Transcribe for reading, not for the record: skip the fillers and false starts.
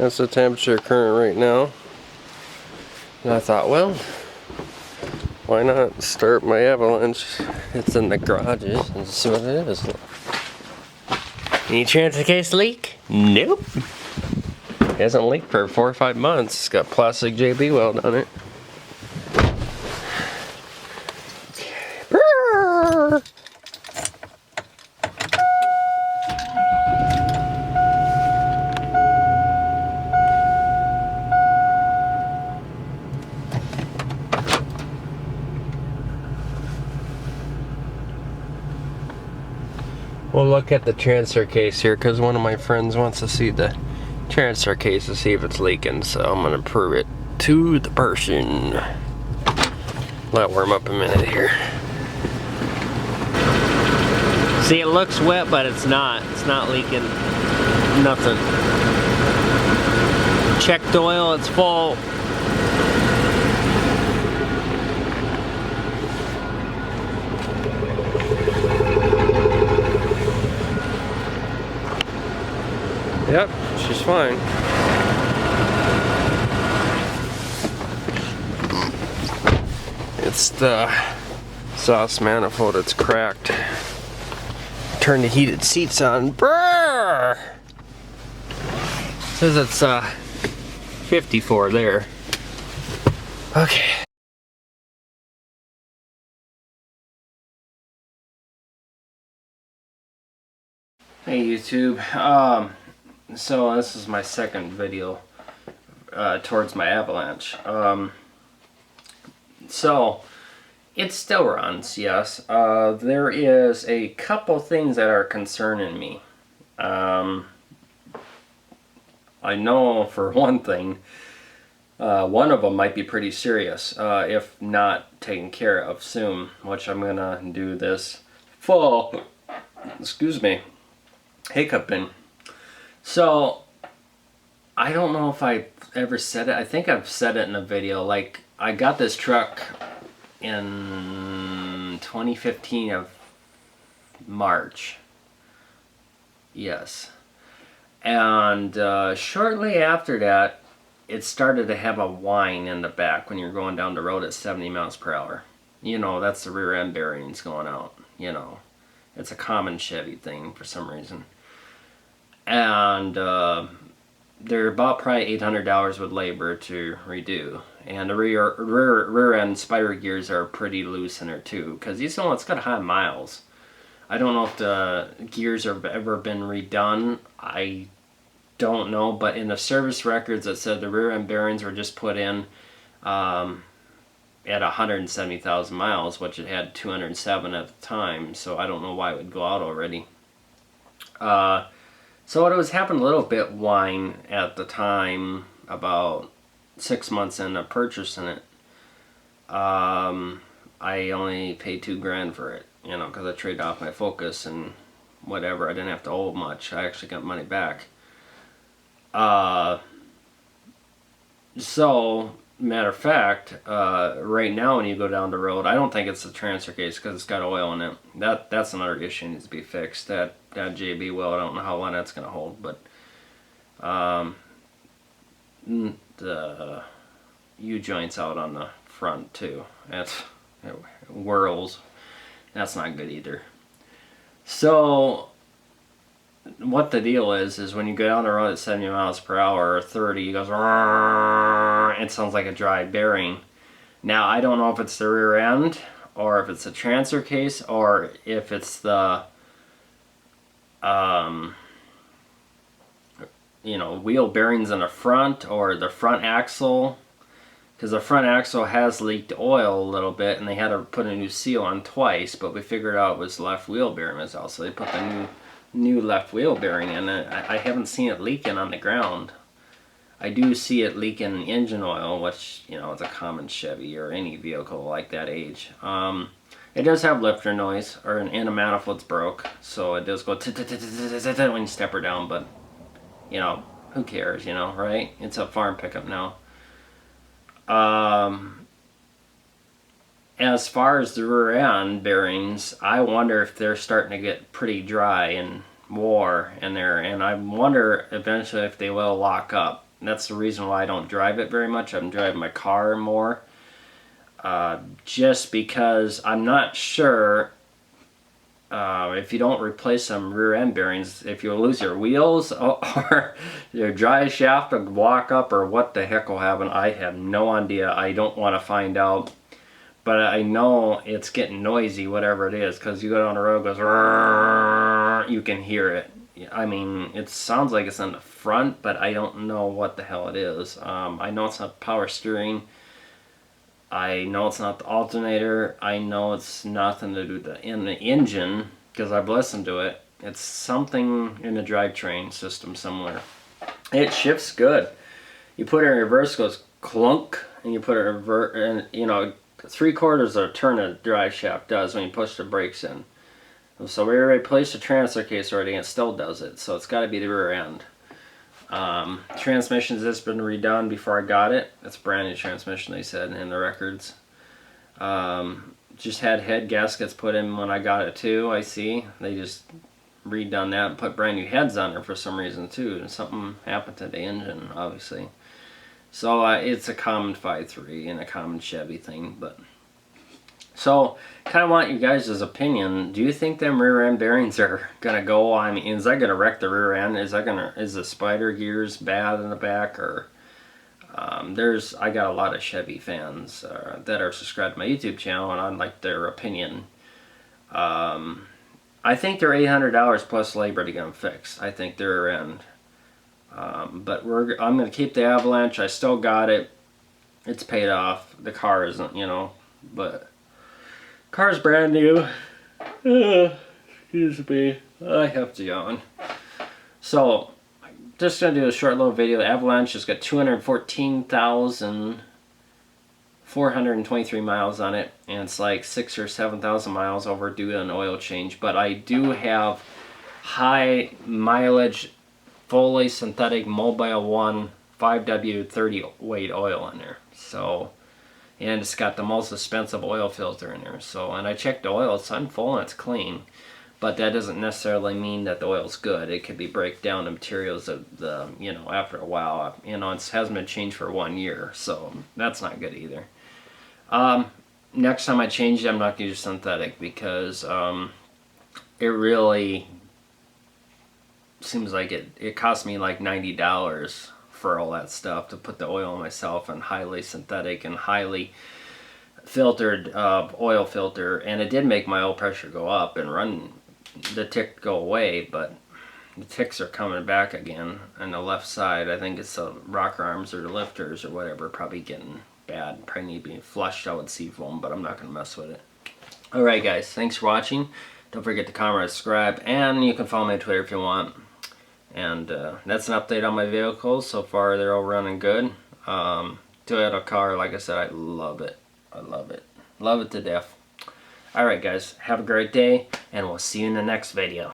That's the temperature current right now. And I thought, well, why not start my Avalanche? It's in the garages and see what it is. Any chance the case leak? Nope. It hasn't leaked for 4 or 5 months. It's got plastic JB weld on it. We'll look at the transfer case here because one of my friends wants to see the transfer case to see if it's leaking, so I'm gonna prove it to the person. Let it warm up a minute here. See, it looks wet, but it's not. It's not leaking. Nothing. Checked oil, it's full. Yep, she's fine. It's the exhaust manifold, it's cracked. Turn the heated seats on. Brrr! Says it's 54 there. Okay. Hey YouTube. So this is my second video towards my Avalanche. So it still runs, yes. There is a couple things that are concerning me. I know for one thing, one of them might be pretty serious, if not taken care of soon, which I'm gonna do this full, excuse me, hiccuping. So, I don't know if I ever said it. I think I've said it in a video. Like, I got this truck in 2015 of March. Yes. And shortly after that, it started to have a whine in the back when you're going down the road at 70 miles per hour. You know, that's the rear end bearings going out. You know, it's a common Chevy thing for some reason. And they're about probably $800 with labor to redo, and the rear end spider gears are pretty loose in there too, because these one it's got high miles. I don't know if the gears have ever been redone. I don't know, but in the service records it said the rear end bearings were just put in at 170,000 miles, which it had 207 at the time. So I don't know why it would go out already. So it was happening a little bit whine at the time, about 6 months into purchasing it. I only paid $2 grand for it, you know, because I traded off my Focus and whatever. I didn't have to owe much. I actually got money back. So, matter of fact, right now when you go down the road, I don't think it's the transfer case because it's got oil in it. That's another issue that needs to be fixed. That JB weld, I don't know how long that's going to hold, but the U-joint's out on the front too. It whirls. That's not good either. So what the deal is when you go down the road at 70 miles per hour or 30, it goes, it sounds like a dry bearing. Now, I don't know if it's the rear end, or if it's the transfer case, or if it's the, you know, wheel bearings in the front, or the front axle, because the front axle has leaked oil a little bit, and they had to put a new seal on twice, but we figured out it was left wheel bearing was out, so they put the new left wheel bearing in it. I haven't seen it leaking on the ground. I do see it leaking engine oil, which, you know, it's a common Chevy or any vehicle like that age. It does have lifter noise, or in a manifold's broke, so it does go when you step her down, but, you know, who cares, you know, right? It's a farm pickup now. As far as the rear end bearings, I wonder if they're starting to get pretty dry and wore in there, and I wonder eventually if they will lock up. That's the reason why I don't drive it very much. I'm driving my car more. Just because I'm not sure if you don't replace some rear end bearings, if you lose your wheels or your drive shaft will walk up or what the heck will happen. I have no idea. I don't want to find out. But I know it's getting noisy, whatever it is, because you go down the road, it goes, you can hear it. I mean, it sounds like it's in the front, but I don't know what the hell it is. I know it's not power steering. I know it's not the alternator. I know it's nothing to do with the engine, because I've listened to it. It's something in the drivetrain system somewhere. It shifts good. You put it in reverse, it goes clunk, and you put it in reverse, and you know, 3/4 of a turn a drive shaft does when you push the brakes in. So we replaced the transfer case already and it still does it. So it's got to be the rear end. Transmission's just been redone before I got it. It's a brand new transmission, they said in the records. Just had head gaskets put in when I got it too, I see. They just redone that and put brand new heads on there for some reason too. And something happened to the engine, obviously. So it's a common 5.3 and a common Chevy thing, but so kind of want you guys' opinion. Do you think them rear end bearings are gonna go? I mean, is that gonna wreck the rear end? Is the spider gears bad in the back? Or I got a lot of Chevy fans that are subscribed to my YouTube channel, and I'd like their opinion. I think they're $800 plus labor to get them fixed. I think their rear end. But I'm going to keep the Avalanche. I still got it. It's paid off. The car isn't, you know, but car's brand new. Excuse me. I have to yawn. So, just going to do a short little video. The Avalanche has got 214,423 miles on it, and it's like 6,000 or 7,000 miles overdue an oil change. But I do have high mileage fully synthetic Mobile 1 5W30 weight oil in there. So, and it's got the most expensive oil filter in there. So, and I checked the oil, it's full and it's clean. But that doesn't necessarily mean that the oil's good. It could be break down the materials of the, you know, after a while. You know, it hasn't been changed for 1 year, so that's not good either. Next time I change it, I'm not going to use synthetic because it really seems like it cost me like $90 for all that stuff to put the oil on myself, and highly synthetic and highly filtered oil filter, and it did make my oil pressure go up and run the tick go away, but the ticks are coming back again on the left side. I think it's the rocker arms or the lifters or whatever, probably getting bad. Probably need to be flushed out with seafoam, but I'm not going to mess with it. Alright guys, thanks for watching. Don't forget to comment, subscribe, and you can follow me on Twitter if you want. And that's an update on my vehicles. So far they're all running good. Toyota car, like I said, I love it. I love it. Love it to death. Alright guys, have a great day, and we'll see you in the next video.